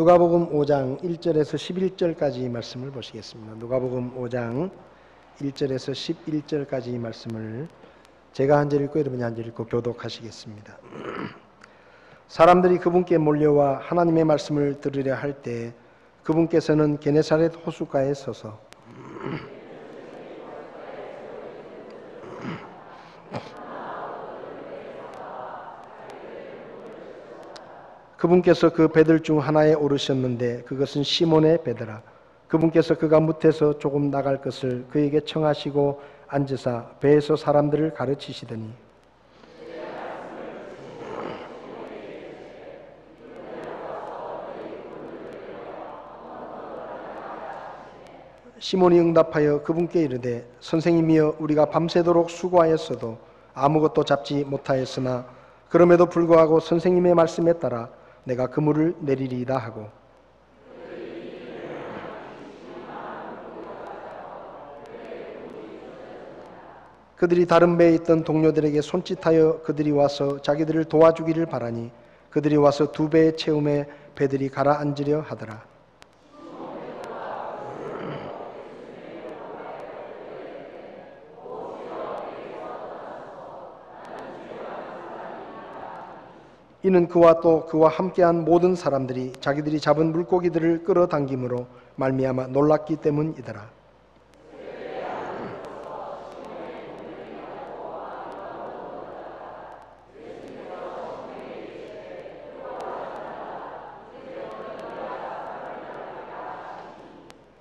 누가복음 5장 1절에서 11절까지 말씀을 보시겠습니다. 누가복음 5장 1절에서 11절까지 말씀을 제가 한 절 읽고 여러분이 한 절 읽고 교독하시겠습니다. 사람들이 그분께 몰려와 하나님의 말씀을 들으려 할 때 그분께서는 게네사렛 호숫가에 서서 그분께서 그 배들 중 하나에 오르셨는데 그것은 시몬의 배더라. 그분께서 그가 무태서 조금 나갈 것을 그에게 청하시고 앉으사 배에서 사람들을 가르치시더니 시몬이 응답하여 그분께 이르되 선생님이여 우리가 밤새도록 수고하였어도 아무것도 잡지 못하였으나 그럼에도 불구하고 선생님의 말씀에 따라 내가 그물을 내리리이다 하고 그들이 다른 배에 있던 동료들에게 손짓하여 그들이 와서 자기들을 도와주기를 바라니 그들이 와서 두 배의 채움에 배들이 가라앉으려 하더라. 이는 그와 또 그와 함께한 모든 사람들이 자기들이 잡은 물고기들을 끌어당김으로 말미암아 놀랐기 때문이더라.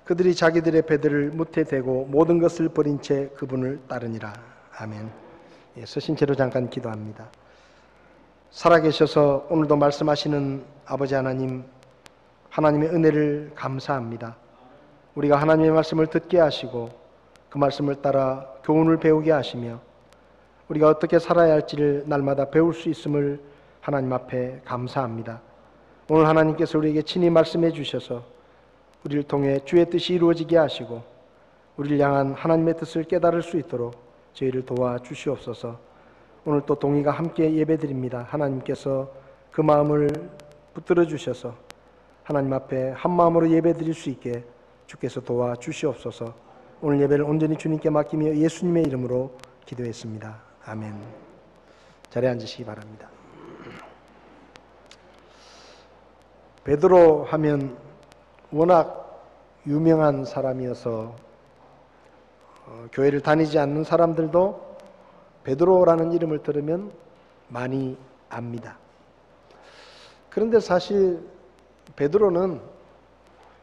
그들이 자기들의 배들을 무태 대고 모든 것을 버린 채 그분을 따르니라. 아멘. 서신 채로 잠깐 기도합니다. 살아계셔서 오늘도 말씀하시는 아버지 하나님, 하나님의 은혜를 감사합니다. 우리가 하나님의 말씀을 듣게 하시고 그 말씀을 따라 교훈을 배우게 하시며 우리가 어떻게 살아야 할지를 날마다 배울 수 있음을 하나님 앞에 감사합니다. 오늘 하나님께서 우리에게 친히 말씀해 주셔서 우리를 통해 주의 뜻이 이루어지게 하시고 우리를 향한 하나님의 뜻을 깨달을 수 있도록 저희를 도와주시옵소서. 오늘 또 동의가 함께 예배드립니다. 하나님께서 그 마음을 붙들어 주셔서 하나님 앞에 한 마음으로 예배드릴 수 있게 주께서 도와주시옵소서. 오늘 예배를 온전히 주님께 맡기며 예수님의 이름으로 기도했습니다. 아멘. 자리에 앉으시기 바랍니다. 베드로 하면 워낙 유명한 사람이어서 교회를 다니지 않는 사람들도 베드로라는 이름을 들으면 많이 압니다. 그런데 사실 베드로는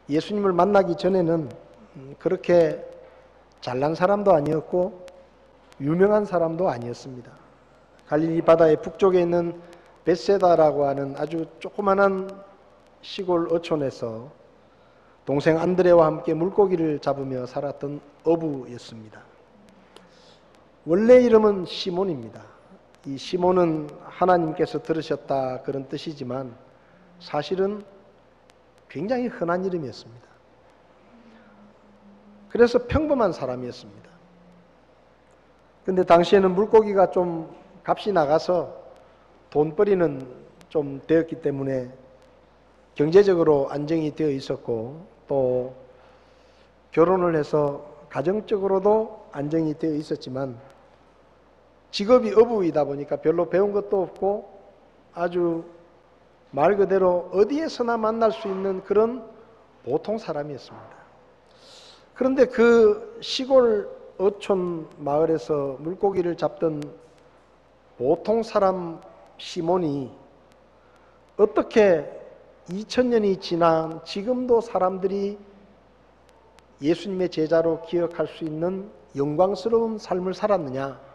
예수님을 만나기 전에는 그렇게 잘난 사람도 아니었고 유명한 사람도 아니었습니다. 갈릴리 바다의 북쪽에 있는 벳세다라고 하는 아주 조그만한 시골 어촌에서 동생 안드레와 함께 물고기를 잡으며 살았던 어부였습니다. 원래 이름은 시몬입니다. 이 시몬은 하나님께서 들으셨다 그런 뜻이지만 사실은 굉장히 흔한 이름이었습니다. 그래서 평범한 사람이었습니다. 그런데 당시에는 물고기가 좀 값이 나가서 돈벌이는 좀 되었기 때문에 경제적으로 안정이 되어 있었고 또 결혼을 해서 가정적으로도 안정이 되어 있었지만 직업이 어부이다 보니까 별로 배운 것도 없고 아주 말 그대로 어디에서나 만날 수 있는 그런 보통 사람이었습니다. 그런데 그 시골 어촌 마을에서 물고기를 잡던 보통 사람 시몬이 어떻게 2000년이 지난 지금도 사람들이 예수님의 제자로 기억할 수 있는 영광스러운 삶을 살았느냐?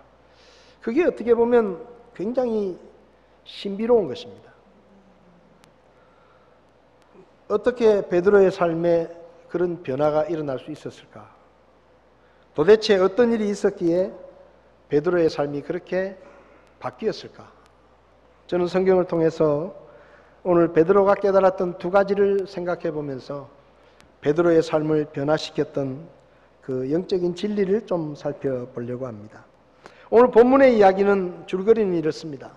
그게 어떻게 보면 굉장히 신비로운 것입니다. 어떻게 베드로의 삶에 그런 변화가 일어날 수 있었을까? 도대체 어떤 일이 있었기에 베드로의 삶이 그렇게 바뀌었을까? 저는 성경을 통해서 오늘 베드로가 깨달았던 두 가지를 생각해 보면서 베드로의 삶을 변화시켰던 그 영적인 진리를 좀 살펴보려고 합니다. 오늘 본문의 이야기는 줄거리는 이렇습니다.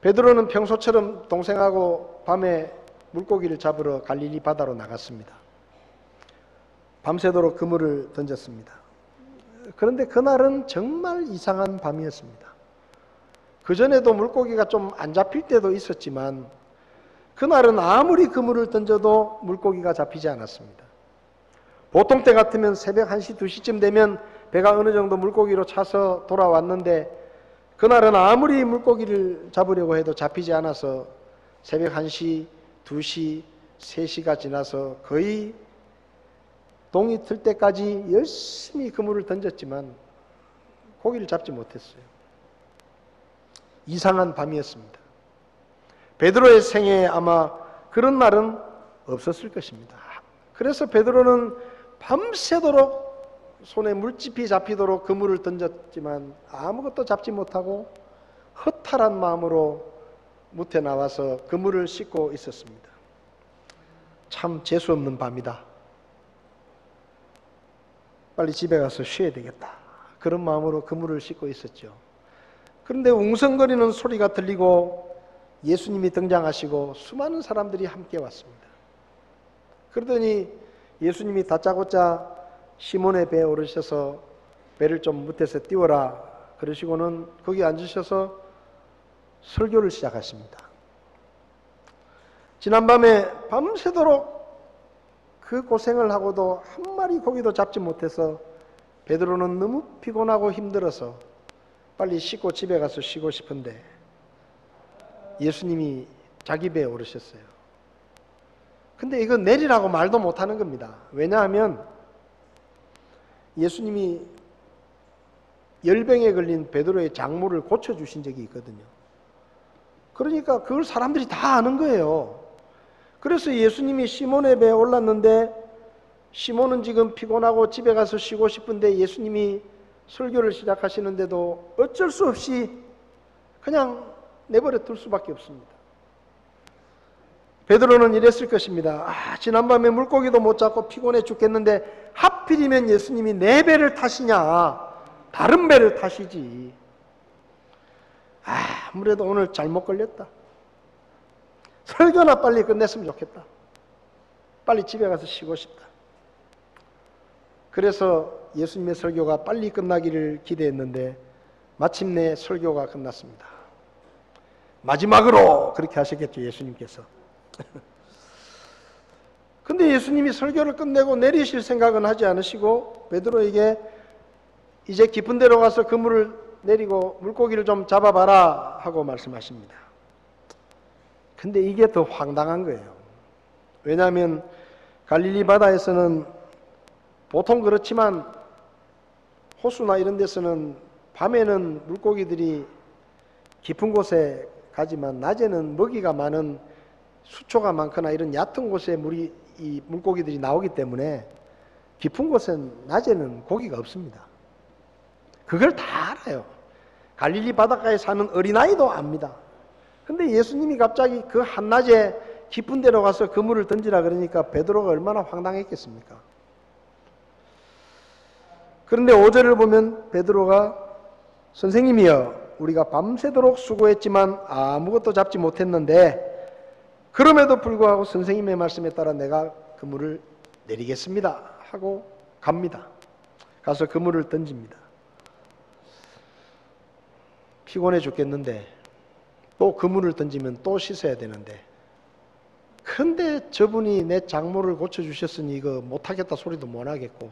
베드로는 평소처럼 동생하고 밤에 물고기를 잡으러 갈릴리 바다로 나갔습니다. 밤새도록 그물을 던졌습니다. 그런데 그날은 정말 이상한 밤이었습니다. 그전에도 물고기가 좀 안 잡힐 때도 있었지만 그날은 아무리 그물을 던져도 물고기가 잡히지 않았습니다. 보통 때 같으면 새벽 1시, 2시쯤 되면 배가 어느 정도 물고기로 차서 돌아왔는데 그날은 아무리 물고기를 잡으려고 해도 잡히지 않아서 새벽 1시, 2시, 3시가 지나서 거의 동이 틀 때까지 열심히 그물을 던졌지만 고기를 잡지 못했어요. 이상한 밤이었습니다. 베드로의 생애에 아마 그런 날은 없었을 것입니다. 그래서 베드로는 밤새도록 손에 물집이 잡히도록 그물을 던졌지만 아무것도 잡지 못하고 허탈한 마음으로 무태 나와서 그물을 씻고 있었습니다. 참 재수없는 밤이다. 빨리 집에 가서 쉬어야 되겠다. 그런 마음으로 그물을 씻고 있었죠. 그런데 웅성거리는 소리가 들리고 예수님이 등장하시고 수많은 사람들이 함께 왔습니다. 그러더니 예수님이 다짜고짜 시몬의 배에 오르셔서 배를 좀 무태서 띄워라 그러시고는 거기 앉으셔서 설교를 시작하십니다. 지난밤에 밤새도록 그 고생을 하고도 한 마리 고기도 잡지 못해서 베드로는 너무 피곤하고 힘들어서 빨리 씻고 집에 가서 쉬고 싶은데 예수님이 자기 배에 오르셨어요. 근데 이거 내리라고 말도 못하는 겁니다. 왜냐하면 예수님이 열병에 걸린 베드로의 장모를 고쳐주신 적이 있거든요. 그러니까 그걸 사람들이 다 아는 거예요. 그래서 예수님이 시몬의 배에 올랐는데 시몬은 지금 피곤하고 집에 가서 쉬고 싶은데 예수님이 설교를 시작하시는데도 어쩔 수 없이 그냥 내버려 둘 수밖에 없습니다. 베드로는 이랬을 것입니다. 지난밤에 물고기도 못 잡고 피곤해 죽겠는데 하필이면 예수님이 내 배를 타시냐, 다른 배를 타시지. 아무래도 오늘 잘못 걸렸다. 설교나 빨리 끝냈으면 좋겠다. 빨리 집에 가서 쉬고 싶다. 그래서 예수님의 설교가 빨리 끝나기를 기대했는데 마침내 설교가 끝났습니다. 마지막으로 그렇게 하셨겠죠, 예수님께서. 근데 예수님이 설교를 끝내고 내리실 생각은 하지 않으시고 베드로에게 이제 깊은 데로 가서 그물을 내리고 물고기를 좀 잡아봐라 하고 말씀하십니다. 근데 이게 더 황당한 거예요. 왜냐하면 갈릴리 바다에서는 보통 그렇지만 호수나 이런 데서는 밤에는 물고기들이 깊은 곳에 가지만 낮에는 먹이가 많은 수초가 많거나 이런 얕은 곳에 이 물고기들이 나오기 때문에 깊은 곳은 낮에는 고기가 없습니다. 그걸 다 알아요. 갈릴리 바닷가에 사는 어린아이도 압니다. 근데 예수님이 갑자기 그 한낮에 깊은 데로 가서 그물을 던지라 그러니까 베드로가 얼마나 황당했겠습니까? 그런데 5절을 보면 베드로가 선생님이여 우리가 밤새도록 수고했지만 아무것도 잡지 못했는데 그럼에도 불구하고 선생님의 말씀에 따라 내가 그물을 내리겠습니다 하고 갑니다. 가서 그물을 던집니다. 피곤해 죽겠는데 또 그물을 던지면 또 씻어야 되는데 근데 저분이 내 장모를 고쳐주셨으니 이거 못하겠다 소리도 못하겠고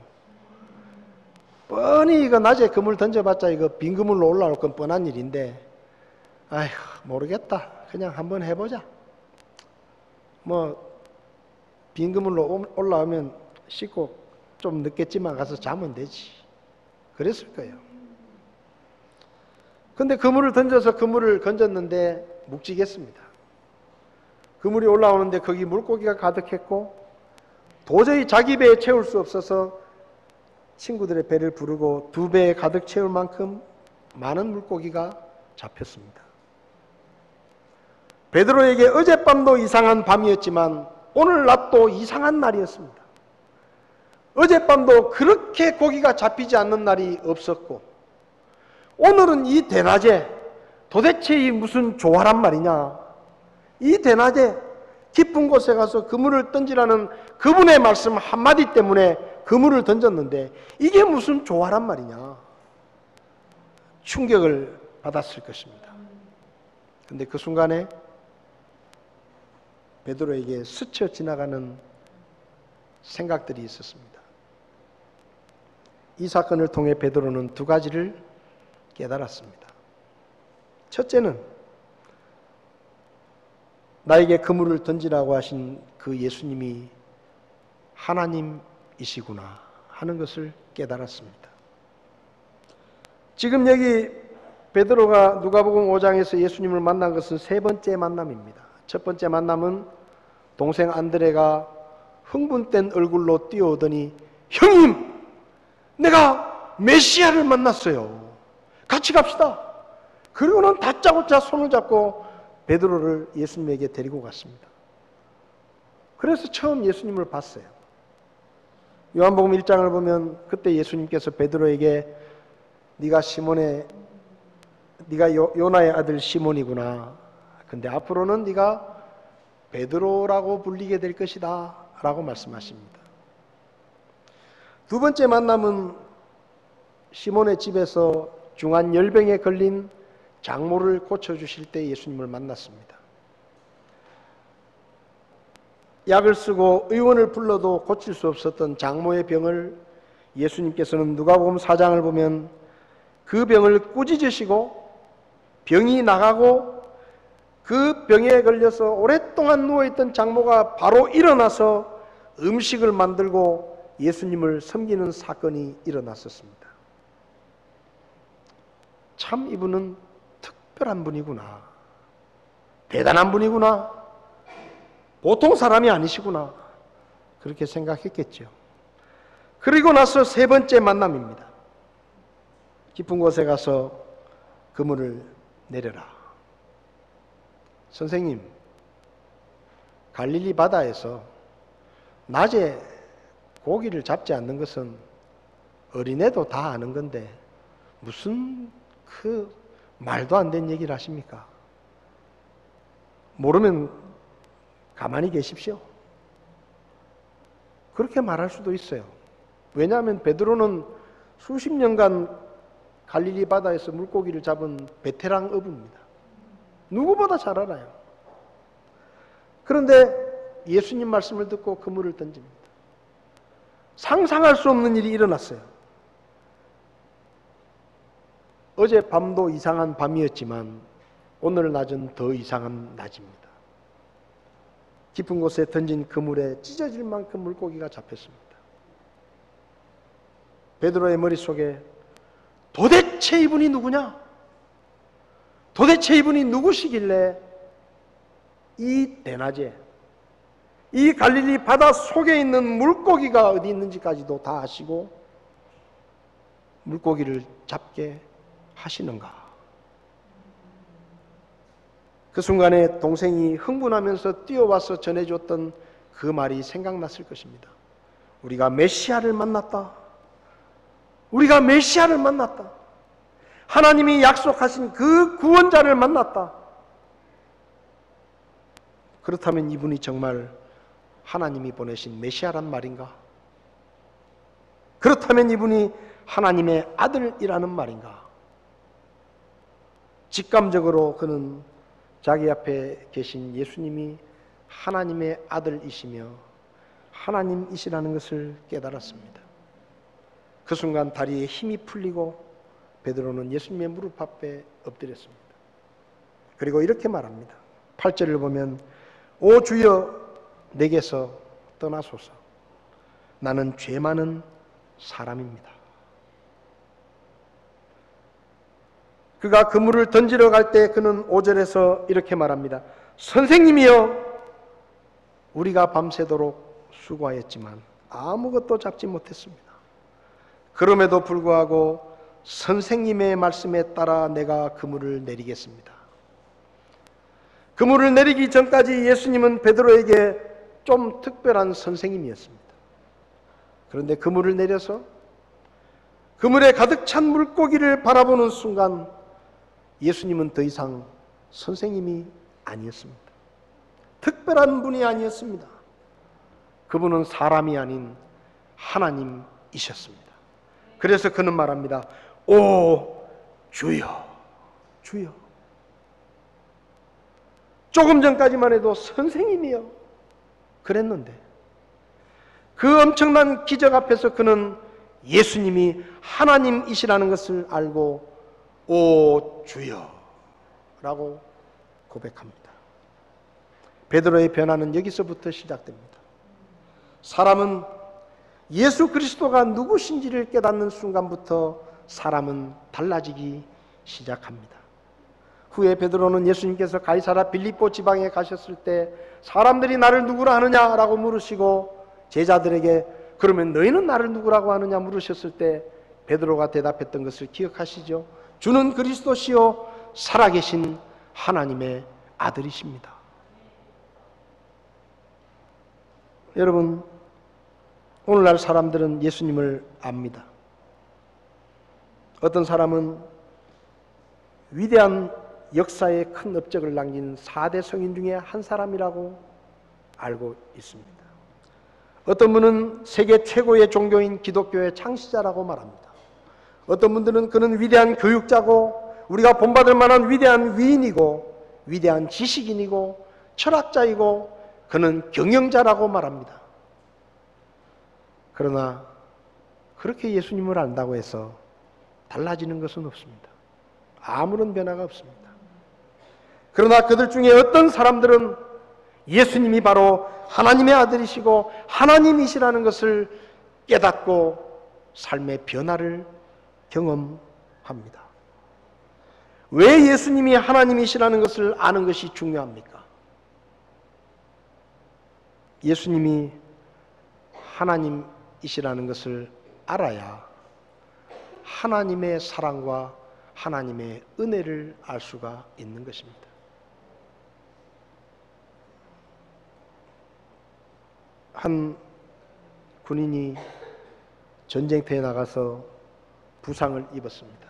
뻔히 이거 낮에 그물 던져봤자 이거 빈 그물로 올라올 건 뻔한 일인데 아휴 모르겠다 그냥 한번 해보자. 뭐 빈 그물로 올라오면 씻고 좀 늦겠지만 가서 자면 되지. 그랬을 거예요. 근데 그물을 던져서 그물을 건졌는데 묵직했습니다. 그물이 올라오는데 거기 물고기가 가득했고 도저히 자기 배에 채울 수 없어서 친구들의 배를 부르고 2배에 가득 채울 만큼 많은 물고기가 잡혔습니다. 베드로에게 어젯밤도 이상한 밤이었지만 오늘 낮도 이상한 날이었습니다. 어젯밤도 그렇게 고기가 잡히지 않는 날이 없었고 오늘은 이 대낮에 도대체 이 무슨 조화란 말이냐. 이 대낮에 깊은 곳에 가서 그물을 던지라는 그분의 말씀 한마디 때문에 그물을 던졌는데 이게 무슨 조화란 말이냐. 충격을 받았을 것입니다. 근데 그 순간에 베드로에게 스쳐 지나가는 생각들이 있었습니다. 이 사건을 통해 베드로는 두 가지를 깨달았습니다. 첫째는 나에게 그물을 던지라고 하신 그 예수님이 하나님이시구나 하는 것을 깨달았습니다. 지금 여기 베드로가 누가복음 5장에서 예수님을 만난 것은 세 번째 만남입니다. 첫 번째 만남은 동생 안드레가 흥분된 얼굴로 뛰어오더니 형님! 내가 메시아를 만났어요. 같이 갑시다. 그리고는 다짜고짜 손을 잡고 베드로를 예수님에게 데리고 갔습니다. 그래서 처음 예수님을 봤어요. 요한복음 1장을 보면 그때 예수님께서 베드로에게 네가 요나의 아들 시몬이구나. 근데 앞으로는 네가 베드로라고 불리게 될 것이다 라고 말씀하십니다. 두 번째 만남은 시몬의 집에서 중한 열병에 걸린 장모를 고쳐주실 때 예수님을 만났습니다. 약을 쓰고 의원을 불러도 고칠 수 없었던 장모의 병을 예수님께서는 누가복음 4장을 보면 그 병을 꾸짖으시고 병이 나가고 그 병에 걸려서 오랫동안 누워있던 장모가 바로 일어나서 음식을 만들고 예수님을 섬기는 사건이 일어났었습니다. 참 이분은 특별한 분이구나. 대단한 분이구나. 보통 사람이 아니시구나. 그렇게 생각했겠죠. 그리고 나서 세 번째 만남입니다. 깊은 곳에 가서 그물을 내려라. 선생님, 갈릴리 바다에서 낮에 고기를 잡지 않는 것은 어린애도 다 아는 건데 무슨 그 말도 안 되는 얘기를 하십니까? 모르면 가만히 계십시오. 그렇게 말할 수도 있어요. 왜냐하면 베드로는 수십 년간 갈릴리 바다에서 물고기를 잡은 베테랑 어부입니다. 누구보다 잘 알아요. 그런데 예수님 말씀을 듣고 그물을 던집니다. 상상할 수 없는 일이 일어났어요. 어제 밤도 이상한 밤이었지만 오늘 낮은 더 이상한 낮입니다. 깊은 곳에 던진 그물에 찢어질 만큼 물고기가 잡혔습니다. 베드로의 머릿속에 도대체 이분이 누구냐? 도대체 이분이 누구시길래 이 대낮에 이 갈릴리 바다 속에 있는 물고기가 어디 있는지까지도 다 아시고 물고기를 잡게 하시는가? 그 순간에 동생이 흥분하면서 뛰어와서 전해줬던 그 말이 생각났을 것입니다. 우리가 메시아를 만났다. 우리가 메시아를 만났다. 하나님이 약속하신 그 구원자를 만났다. 그렇다면 이분이 정말 하나님이 보내신 메시아란 말인가? 그렇다면 이분이 하나님의 아들이라는 말인가? 직감적으로 그는 자기 앞에 계신 예수님이 하나님의 아들이시며 하나님이시라는 것을 깨달았습니다. 그 순간 다리에 힘이 풀리고 베드로는 예수님의 무릎 앞에 엎드렸습니다. 그리고 이렇게 말합니다. 8절을 보면 오 주여 내게서 떠나소서. 나는 죄 많은 사람입니다. 그가 그물을 던지러 갈 때 그는 5절에서 이렇게 말합니다. 선생님이여 우리가 밤새도록 수고하였지만 아무것도 잡지 못했습니다. 그럼에도 불구하고 선생님의 말씀에 따라 내가 그물을 내리겠습니다. 그물을 내리기 전까지 예수님은 베드로에게 좀 특별한 선생님이었습니다. 그런데 그물을 내려서 그물에 가득 찬 물고기를 바라보는 순간 예수님은 더 이상 선생님이 아니었습니다. 특별한 분이 아니었습니다. 그분은 사람이 아닌 하나님이셨습니다. 그래서 그는 말합니다. 오 주여, 주여. 조금 전까지만 해도 선생님이여 그랬는데 그 엄청난 기적 앞에서 그는 예수님이 하나님이시라는 것을 알고 오 주여 라고 고백합니다. 베드로의 변화는 여기서부터 시작됩니다. 사람은 예수 그리스도가 누구신지를 깨닫는 순간부터 사람은 달라지기 시작합니다. 후에 베드로는 예수님께서 가이사라 빌립보 지방에 가셨을 때 사람들이 나를 누구라 하느냐라고 물으시고 제자들에게 그러면 너희는 나를 누구라고 하느냐 물으셨을 때 베드로가 대답했던 것을 기억하시죠? 주는 그리스도시요 살아계신 하나님의 아들이십니다. 여러분, 오늘날 사람들은 예수님을 압니다. 어떤 사람은 위대한 역사에 큰 업적을 남긴 4대 성인 중에 한 사람이라고 알고 있습니다. 어떤 분은 세계 최고의 종교인 기독교의 창시자라고 말합니다. 어떤 분들은 그는 위대한 교육자고 우리가 본받을 만한 위대한 위인이고 위대한 지식인이고 철학자이고 그는 경영자라고 말합니다. 그러나 그렇게 예수님을 안다고 해서 달라지는 것은 없습니다. 아무런 변화가 없습니다. 그러나 그들 중에 어떤 사람들은 예수님이 바로 하나님의 아들이시고 하나님이시라는 것을 깨닫고 삶의 변화를 경험합니다. 왜 예수님이 하나님이시라는 것을 아는 것이 중요합니까? 예수님이 하나님이시라는 것을 알아야 하나님의 사랑과 하나님의 은혜를 알 수가 있는 것입니다. 한 군인이 전쟁터에 나가서 부상을 입었습니다.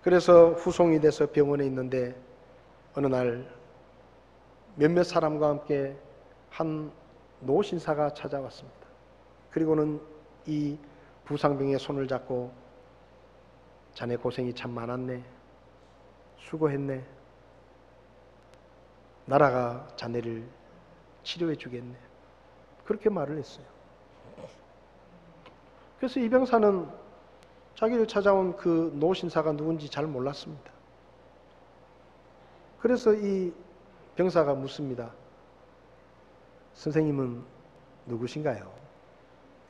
그래서 후송이 돼서 병원에 있는데 어느 날 몇몇 사람과 함께 한 노신사가 찾아왔습니다. 그리고는 이 부상병의 손을 잡고 자네 고생이 참 많았네. 수고했네. 나라가 자네를 치료해 주겠네. 그렇게 말을 했어요. 그래서 이 병사는 자기를 찾아온 그 노신사가 누군지 잘 몰랐습니다. 그래서 이 병사가 묻습니다. 선생님은 누구신가요?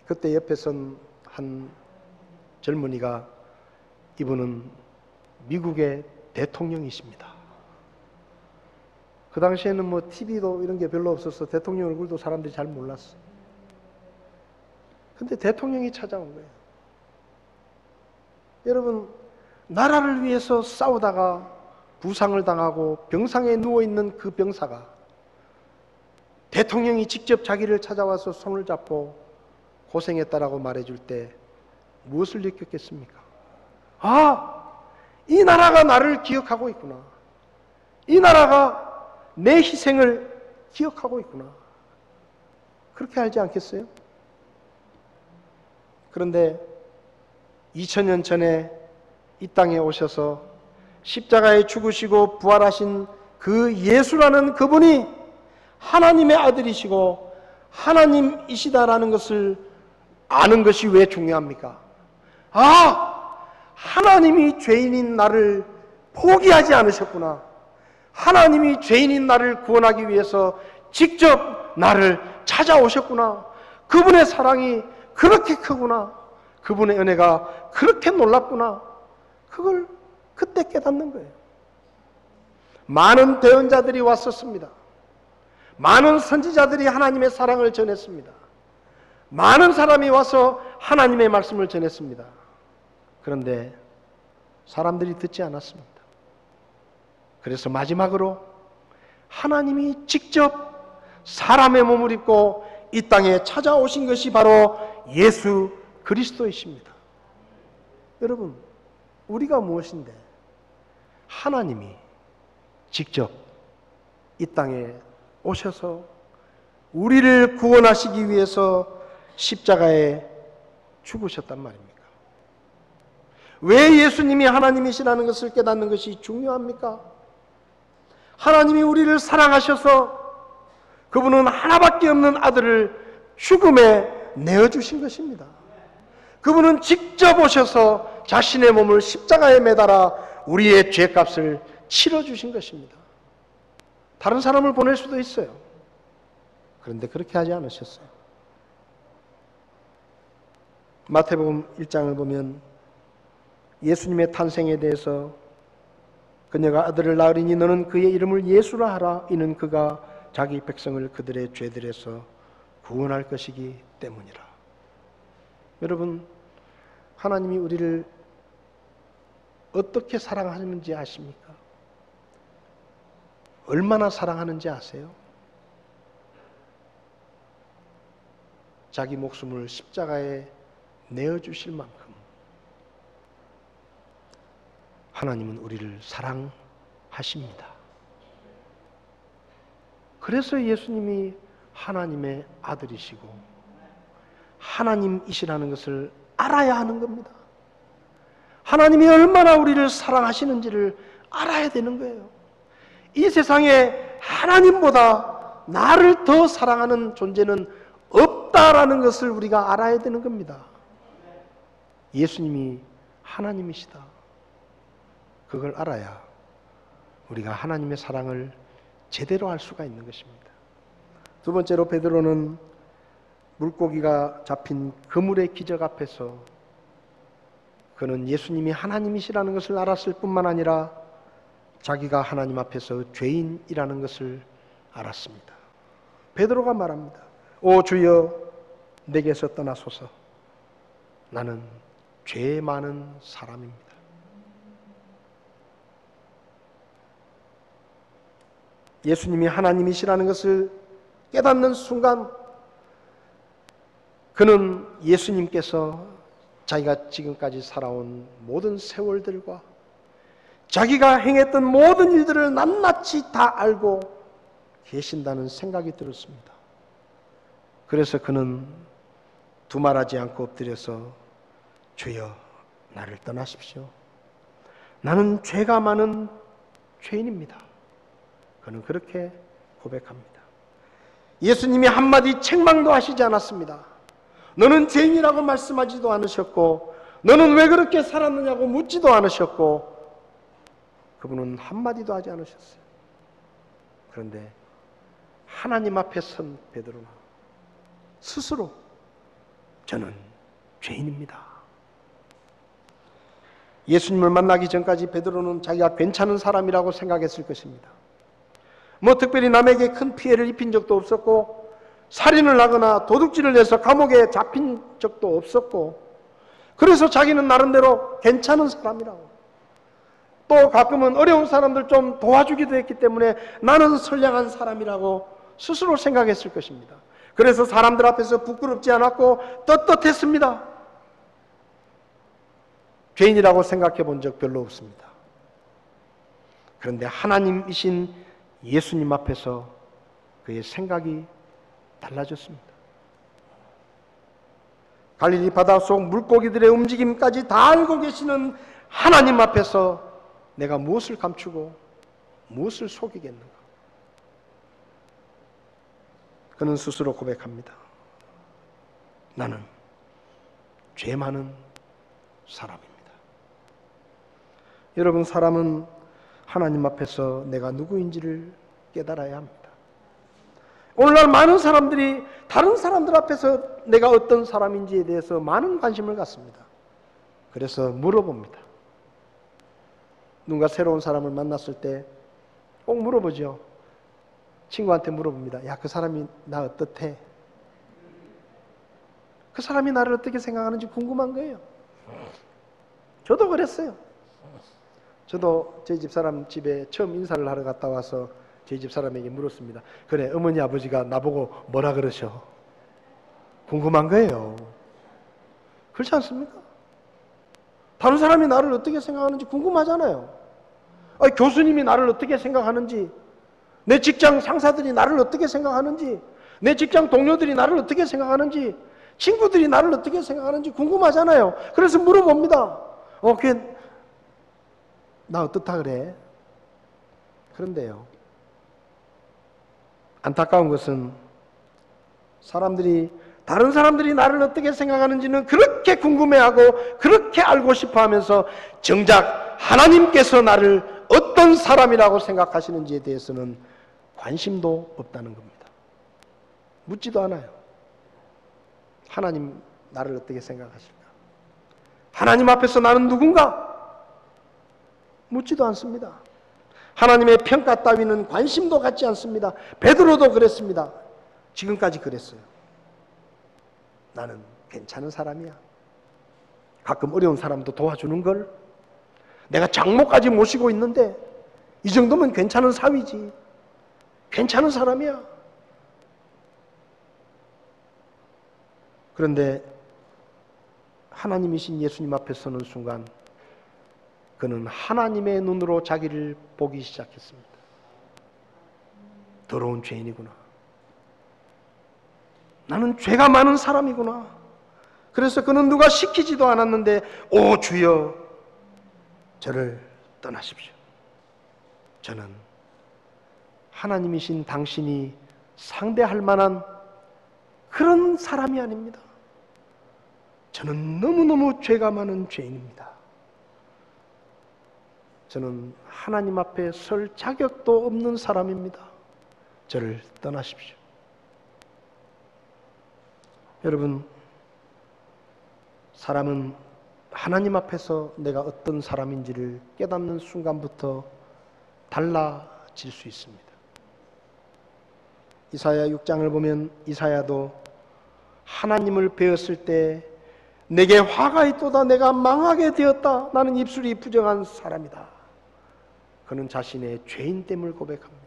그때 옆에 선 한 젊은이가 이분은 미국의 대통령이십니다. 그 당시에는 뭐 TV도 이런 게 별로 없어서 대통령 얼굴도 사람들이 잘 몰랐어. 근데 대통령이 찾아온 거예요. 여러분, 나라를 위해서 싸우다가 부상을 당하고 병상에 누워있는 그 병사가 대통령이 직접 자기를 찾아와서 손을 잡고 고생했다라고 말해줄 때 무엇을 느꼈겠습니까? 아, 이 나라가 나를 기억하고 있구나. 이 나라가 내 희생을 기억하고 있구나. 그렇게 알지 않겠어요? 그런데 2000년 전에 이 땅에 오셔서 십자가에 죽으시고 부활하신 그 예수라는 그분이 하나님의 아들이시고 하나님이시다라는 것을 아는 것이 왜 중요합니까? 아, 하나님이 죄인인 나를 포기하지 않으셨구나. 하나님이 죄인인 나를 구원하기 위해서 직접 나를 찾아오셨구나. 그분의 사랑이 그렇게 크구나. 그분의 은혜가 그렇게 놀랍구나. 그걸 그때 깨닫는 거예요. 많은 대언자들이 왔었습니다. 많은 선지자들이 하나님의 사랑을 전했습니다. 많은 사람이 와서 하나님의 말씀을 전했습니다. 그런데 사람들이 듣지 않았습니다. 그래서 마지막으로 하나님이 직접 사람의 몸을 입고 이 땅에 찾아오신 것이 바로 예수 그리스도이십니다. 여러분, 우리가 무엇인데 하나님이 직접 이 땅에 오셔서 우리를 구원하시기 위해서 십자가에 죽으셨단 말입니까? 왜 예수님이 하나님이시라는 것을 깨닫는 것이 중요합니까? 하나님이 우리를 사랑하셔서 그분은 하나밖에 없는 아들을 죽음에 내어주신 것입니다. 그분은 직접 오셔서 자신의 몸을 십자가에 매달아 우리의 죄값을 치러주신 것입니다. 다른 사람을 보낼 수도 있어요. 그런데 그렇게 하지 않으셨어요. 마태복음 1장을 보면 예수님의 탄생에 대해서 그녀가 아들을 낳으리니 너는 그의 이름을 예수라 하라. 이는 그가 자기 백성을 그들의 죄들에서 구원할 것이기 때문이라. 여러분, 하나님이 우리를 어떻게 사랑하는지 아십니까? 얼마나 사랑하는지 아세요? 자기 목숨을 십자가에 내어주실 만큼 하나님은 우리를 사랑하십니다. 그래서 예수님이 하나님의 아들이시고 하나님이시라는 것을 알아야 하는 겁니다. 하나님이 얼마나 우리를 사랑하시는지를 알아야 되는 거예요. 이 세상에 하나님보다 나를 더 사랑하는 존재는 없다라는 것을 우리가 알아야 되는 겁니다. 예수님이 하나님이시다. 그걸 알아야 우리가 하나님의 사랑을 제대로 알 수가 있는 것입니다. 두 번째로 베드로는 물고기가 잡힌 그물의 기적 앞에서 그는 예수님이 하나님이시라는 것을 알았을 뿐만 아니라 자기가 하나님 앞에서 죄인이라는 것을 알았습니다. 베드로가 말합니다. 오 주여, 내게서 떠나소서. 나는 죄 많은 사람입니다. 예수님이 하나님이시라는 것을 깨닫는 순간 그는 예수님께서 자기가 지금까지 살아온 모든 세월들과 자기가 행했던 모든 일들을 낱낱이 다 알고 계신다는 생각이 들었습니다. 그래서 그는 두말하지 않고 엎드려서 주여, 나를 떠나십시오. 나는 죄가 많은 죄인입니다. 그는 그렇게 고백합니다. 예수님이 한마디 책망도 하시지 않았습니다. 너는 죄인이라고 말씀하지도 않으셨고 너는 왜 그렇게 살았느냐고 묻지도 않으셨고 그분은 한마디도 하지 않으셨어요. 그런데 하나님 앞에 선 베드로는 스스로 저는 죄인입니다. 예수님을 만나기 전까지 베드로는 자기가 괜찮은 사람이라고 생각했을 것입니다. 뭐 특별히 남에게 큰 피해를 입힌 적도 없었고 살인을 하거나 도둑질을 해서 감옥에 잡힌 적도 없었고 그래서 자기는 나름대로 괜찮은 사람이라고 또 가끔은 어려운 사람들 좀 도와주기도 했기 때문에 나는 선량한 사람이라고 스스로 생각했을 것입니다. 그래서 사람들 앞에서 부끄럽지 않았고 떳떳했습니다. 죄인이라고 생각해 본 적 별로 없습니다. 그런데 하나님이신 예수님 앞에서 그의 생각이 달라졌습니다. 갈릴리 바다 속 물고기들의 움직임까지 다 알고 계시는 하나님 앞에서 내가 무엇을 감추고 무엇을 속이겠는가? 그는 스스로 고백합니다. 나는 죄 많은 사람입니다. 여러분, 사람은 하나님 앞에서 내가 누구인지를 깨달아야 합니다. 오늘날 많은 사람들이 다른 사람들 앞에서 내가 어떤 사람인지에 대해서 많은 관심을 갖습니다. 그래서 물어봅니다. 누군가 새로운 사람을 만났을 때 꼭 물어보죠. 친구한테 물어봅니다. 야, 그 사람이 나 어떻대? 그 사람이 나를 어떻게 생각하는지 궁금한 거예요. 저도 그랬어요. 저도 저희 집사람 집에 처음 인사를 하러 갔다 와서 저희 집사람에게 물었습니다. 그래, 어머니 아버지가 나보고 뭐라 그러셔? 궁금한 거예요. 그렇지 않습니까? 다른 사람이 나를 어떻게 생각하는지 궁금하잖아요. 교수님이 나를 어떻게 생각하는지 내 직장 상사들이 나를 어떻게 생각하는지, 내 직장 동료들이 나를 어떻게 생각하는지, 친구들이 나를 어떻게 생각하는지 궁금하잖아요. 그래서 물어봅니다. 그게 나 어떻다 그래? 그런데요, 안타까운 것은 다른 사람들이 나를 어떻게 생각하는지는 그렇게 궁금해하고 그렇게 알고 싶어 하면서 정작 하나님께서 나를 어떤 사람이라고 생각하시는지에 대해서는 관심도 없다는 겁니다. 묻지도 않아요. 하나님 나를 어떻게 생각하실까? 하나님 앞에서 나는 누군가? 묻지도 않습니다. 하나님의 평가 따위는 관심도 갖지 않습니다. 베드로도 그랬습니다. 지금까지 그랬어요. 나는 괜찮은 사람이야. 가끔 어려운 사람도 도와주는 걸. 내가 장모까지 모시고 있는데 이 정도면 괜찮은 사위지. 괜찮은 사람이야. 그런데 하나님이신 예수님 앞에 서는 순간 그는 하나님의 눈으로 자기를 보기 시작했습니다. 더러운 죄인이구나. 나는 죄가 많은 사람이구나. 그래서 그는 누가 시키지도 않았는데 오 주여 저를 떠나십시오. 저는 하나님이신 당신이 상대할 만한 그런 사람이 아닙니다. 저는 너무너무 죄가 많은 죄인입니다. 저는 하나님 앞에 설 자격도 없는 사람입니다. 저를 떠나십시오. 여러분, 사람은 하나님 앞에서 내가 어떤 사람인지를 깨닫는 순간부터 달라질 수 있습니다. 이사야 6장을 보면 이사야도 하나님을 배웠을 때 내게 화가 있도다. 내가 망하게 되었다. 나는 입술이 부정한 사람이다. 그는 자신의 죄인됨을 고백합니다.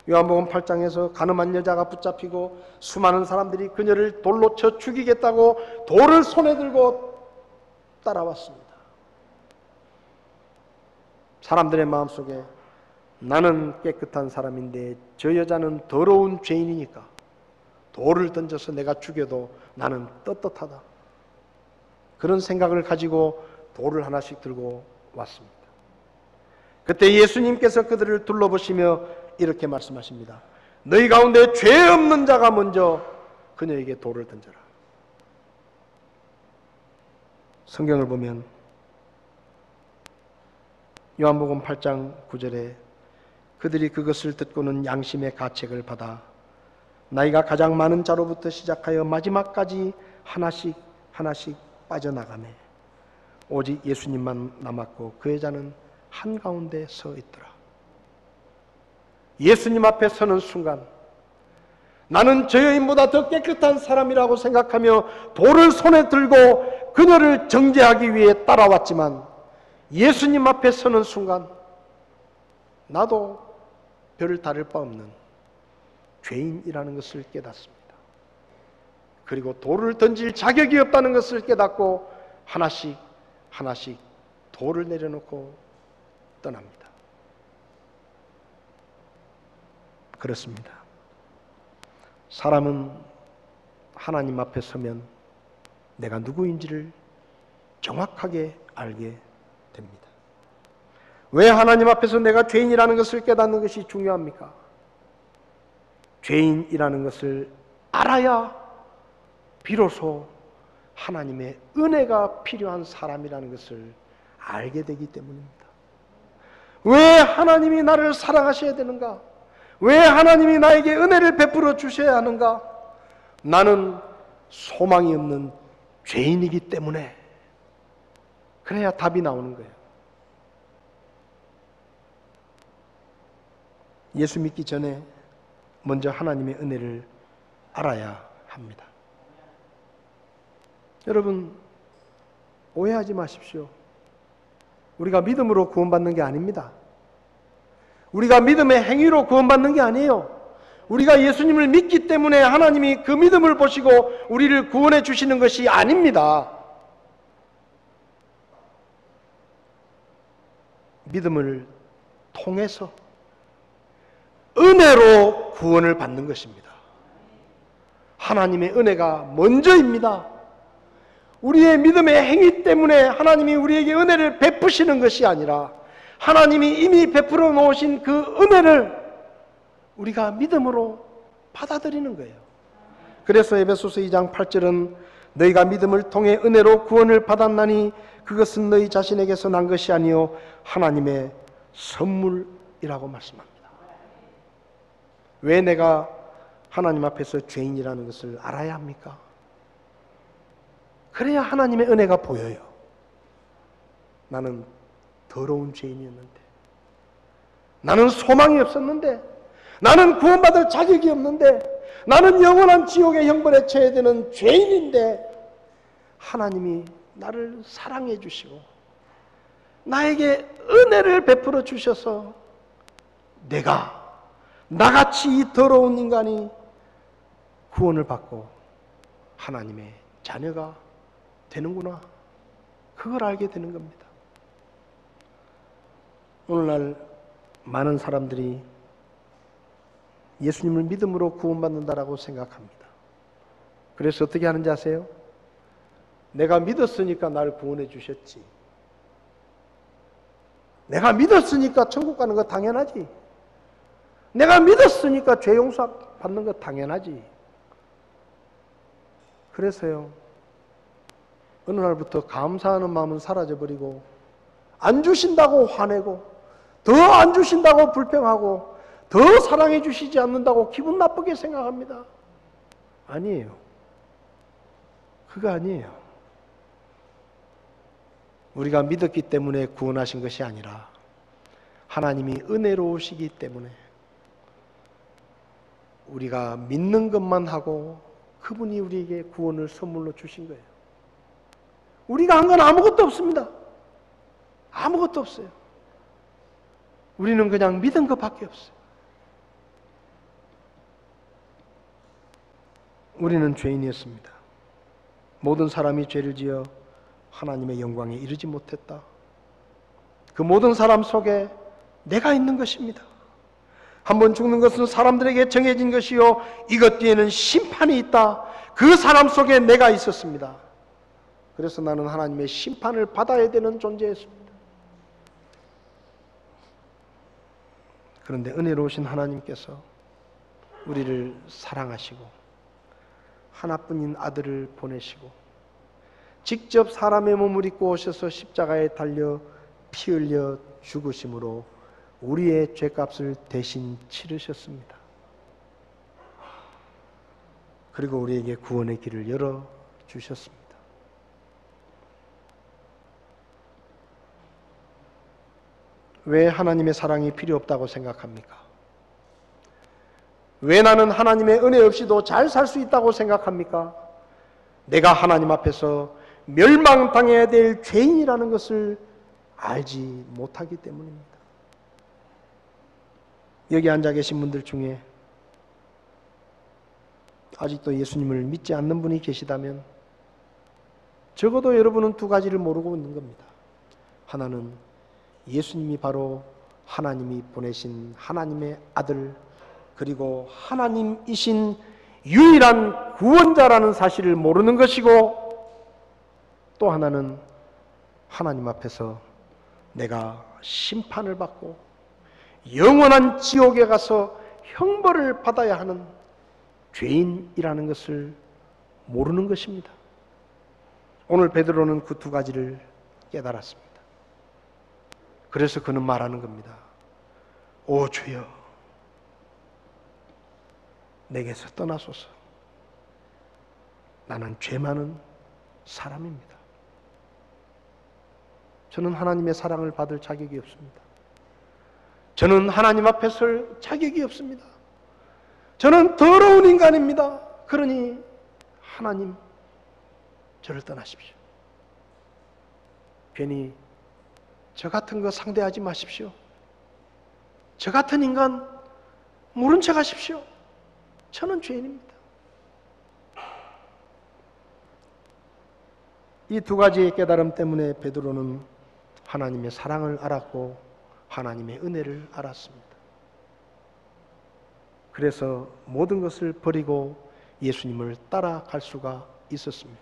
요한복음 8장에서 가늠한 여자가 붙잡히고 수많은 사람들이 그녀를 돌로 쳐 죽이겠다고 돌을 손에 들고 따라왔습니다. 사람들의 마음속에 나는 깨끗한 사람인데 저 여자는 더러운 죄인이니까 돌을 던져서 내가 죽여도 나는 떳떳하다. 그런 생각을 가지고 돌을 하나씩 들고 왔습니다. 그때 예수님께서 그들을 둘러보시며 이렇게 말씀하십니다. 너희 가운데 죄 없는 자가 먼저 그녀에게 돌을 던져라. 성경을 보면 요한복음 8장 9절에 그들이 그것을 듣고는 양심의 가책을 받아 나이가 가장 많은 자로부터 시작하여 마지막까지 하나씩 빠져나가매 오직 예수님만 남았고 그 여자는 한가운데 서 있더라. 예수님 앞에 서는 순간 나는 저 여인보다 더 깨끗한 사람이라고 생각하며 돌을 손에 들고 그녀를 정죄하기 위해 따라왔지만 예수님 앞에 서는 순간 나도 별을 다를 바 없는 죄인이라는 것을 깨닫습니다. 그리고 돌을 던질 자격이 없다는 것을 깨닫고 하나씩 돌을 내려놓고 떠납니다. 그렇습니다. 사람은 하나님 앞에 서면 내가 누구인지를 정확하게 알게 됩니다. 왜 하나님 앞에서 내가 죄인이라는 것을 깨닫는 것이 중요합니까? 죄인이라는 것을 알아야 비로소 하나님의 은혜가 필요한 사람이라는 것을 알게 되기 때문입니다. 왜 하나님이 나를 사랑하셔야 되는가? 왜 하나님이 나에게 은혜를 베풀어 주셔야 하는가? 나는 소망이 없는 죄인이기 때문에. 그래야 답이 나오는 거예요. 예수 믿기 전에 먼저 하나님의 은혜를 알아야 합니다. 여러분, 오해하지 마십시오. 우리가 믿음으로 구원받는 게 아닙니다. 우리가 믿음의 행위로 구원받는 게 아니에요. 우리가 예수님을 믿기 때문에 하나님이 그 믿음을 보시고 우리를 구원해 주시는 것이 아닙니다. 믿음을 통해서 은혜로 구원을 받는 것입니다. 하나님의 은혜가 먼저입니다. 우리의 믿음의 행위 때문에 하나님이 우리에게 은혜를 베푸시는 것이 아니라 하나님이 이미 베풀어 놓으신 그 은혜를 우리가 믿음으로 받아들이는 거예요. 그래서 에베소서 2장 8절은 너희가 믿음을 통해 은혜로 구원을 받았나니 그것은 너희 자신에게서 난 것이 아니요 하나님의 선물이라고 말씀합니다. 왜 내가 하나님 앞에서 죄인이라는 것을 알아야 합니까? 그래야 하나님의 은혜가 보여요. 나는 더러운 죄인이었는데, 나는 소망이 없었는데, 나는 구원받을 자격이 없는데, 나는 영원한 지옥의 형벌에 처해야 되는 죄인인데 하나님이 나를 사랑해 주시고 나에게 은혜를 베풀어 주셔서 내가 나같이 이 더러운 인간이 구원을 받고 하나님의 자녀가 되는구나, 그걸 알게 되는 겁니다. 오늘날 많은 사람들이 예수님을 믿음으로 구원받는다라고 생각합니다. 그래서 어떻게 하는지 아세요? 내가 믿었으니까 날 구원해 주셨지. 내가 믿었으니까 천국 가는 거 당연하지. 내가 믿었으니까 죄 용서 받는 거 당연하지. 그래서요, 어느 날부터 감사하는 마음은 사라져버리고 안 주신다고 화내고 더 안 주신다고 불평하고 더 사랑해 주시지 않는다고 기분 나쁘게 생각합니다. 아니에요. 그거 아니에요. 우리가 믿었기 때문에 구원하신 것이 아니라 하나님이 은혜로우시기 때문에 우리가 믿는 것만 하고 그분이 우리에게 구원을 선물로 주신 거예요. 우리가 한 건 아무것도 없습니다. 아무것도 없어요. 우리는 그냥 믿은 것밖에 없어요. 우리는 죄인이었습니다. 모든 사람이 죄를 지어 하나님의 영광에 이르지 못했다. 그 모든 사람 속에 내가 있는 것입니다. 한번 죽는 것은 사람들에게 정해진 것이요 이것 뒤에는 심판이 있다. 그 사람 속에 내가 있었습니다. 그래서 나는 하나님의 심판을 받아야 되는 존재였습니다. 그런데 은혜로우신 하나님께서 우리를 사랑하시고 하나뿐인 아들을 보내시고 직접 사람의 몸을 입고 오셔서 십자가에 달려 피 흘려 죽으심으로 우리의 죄값을 대신 치르셨습니다. 그리고 우리에게 구원의 길을 열어주셨습니다. 왜 하나님의 사랑이 필요 없다고 생각합니까? 왜 나는 하나님의 은혜 없이도 잘 살 수 있다고 생각합니까? 내가 하나님 앞에서 멸망당해야 될 죄인이라는 것을 알지 못하기 때문입니다. 여기 앉아 계신 분들 중에 아직도 예수님을 믿지 않는 분이 계시다면 적어도 여러분은 두 가지를 모르고 있는 겁니다. 하나는 예수님이 바로 하나님이 보내신 하나님의 아들, 그리고 하나님이신 유일한 구원자라는 사실을 모르는 것이고, 또 하나는 하나님 앞에서 내가 심판을 받고 영원한 지옥에 가서 형벌을 받아야 하는 죄인이라는 것을 모르는 것입니다. 오늘 베드로는 그 두 가지를 깨달았습니다. 그래서 그는 말하는 겁니다. 오 주여, 내게서 떠나소서. 나는 죄 많은 사람입니다. 저는 하나님의 사랑을 받을 자격이 없습니다. 저는 하나님 앞에 설 자격이 없습니다. 저는 더러운 인간입니다. 그러니 하나님, 저를 떠나십시오. 괜히 저 같은 거 상대하지 마십시오. 저 같은 인간 모른 척 하십시오. 저는 죄인입니다. 이 두 가지의 깨달음 때문에 베드로는 하나님의 사랑을 알았고 하나님의 은혜를 알았습니다. 그래서 모든 것을 버리고 예수님을 따라갈 수가 있었습니다.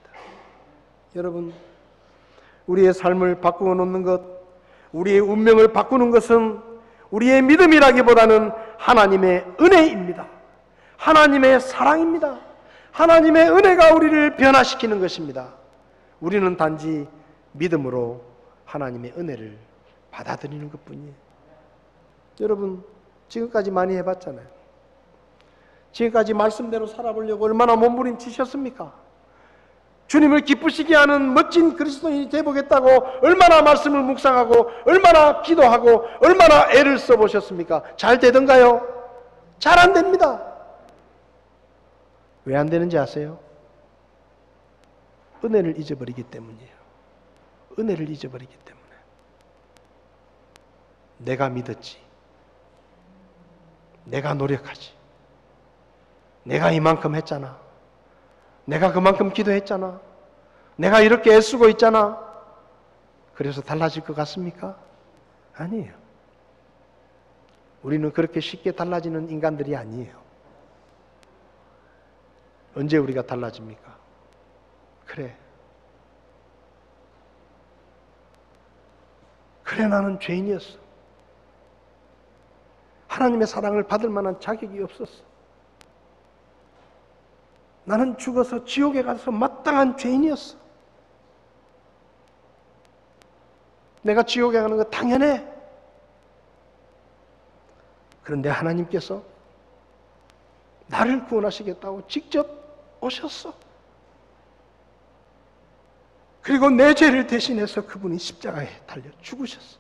여러분, 우리의 삶을 바꾸어 놓는 것, 우리의 운명을 바꾸는 것은 우리의 믿음이라기보다는 하나님의 은혜입니다. 하나님의 사랑입니다. 하나님의 은혜가 우리를 변화시키는 것입니다. 우리는 단지 믿음으로 하나님의 은혜를 받아들이는 것뿐이에요. 여러분, 지금까지 많이 해봤잖아요. 지금까지 말씀대로 살아보려고 얼마나 몸부림치셨습니까? 주님을 기쁘시게 하는 멋진 그리스도인이 되보겠다고 얼마나 말씀을 묵상하고 얼마나 기도하고 얼마나 애를 써보셨습니까? 잘 되던가요? 잘 안 됩니다. 왜 안 되는지 아세요? 은혜를 잊어버리기 때문이에요. 은혜를 잊어버리기 때문에. 내가 믿었지. 내가 노력하지. 내가 이만큼 했잖아. 내가 그만큼 기도했잖아. 내가 이렇게 애쓰고 있잖아. 그래서 달라질 것 같습니까? 아니에요. 우리는 그렇게 쉽게 달라지는 인간들이 아니에요. 언제 우리가 달라집니까? 그래, 나는 죄인이었어. 하나님의 사랑을 받을 만한 자격이 없었어. 나는 죽어서 지옥에 가서 마땅한 죄인이었어. 내가 지옥에 가는 거 당연해. 그런데 하나님께서 나를 구원하시겠다고 직접 오셨어. 그리고 내 죄를 대신해서 그분이 십자가에 달려 죽으셨어.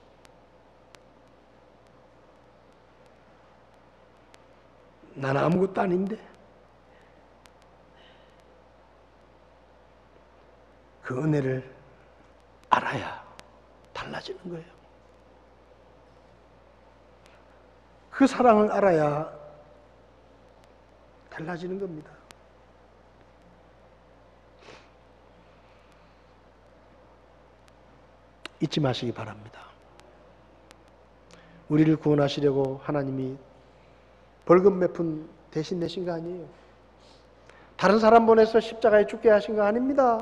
나는 아무것도 아닌데 그 은혜를 알아야 달라지는 거예요. 그 사랑을 알아야 달라지는 겁니다. 잊지 마시기 바랍니다. 우리를 구원하시려고 하나님이 벌금 몇 푼 대신 내신 거 아니에요. 다른 사람 보내서 십자가에 죽게 하신 거 아닙니다.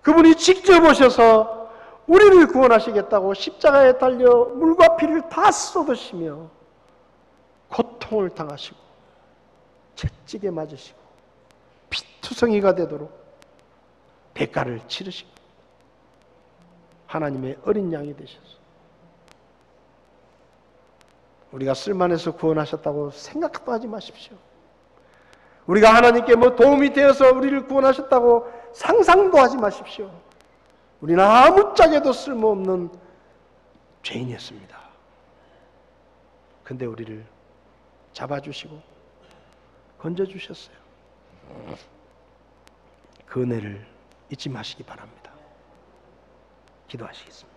그분이 직접 오셔서 우리를 구원하시겠다고 십자가에 달려 물과 피를 다 쏟으시며 고통을 당하시고 채찍에 맞으시고 피투성이가 되도록 대가를 치르시고 하나님의 어린 양이 되셔서 우리가 쓸만해서 구원하셨다고 생각도 하지 마십시오. 우리가 하나님께 뭐 도움이 되어서 우리를 구원하셨다고 상상도 하지 마십시오. 우리는 아무짝에도 쓸모없는 죄인이었습니다. 근데 우리를 잡아주시고 건져주셨어요. 그 은혜를 잊지 마시기 바랍니다. 기도하시겠습니다.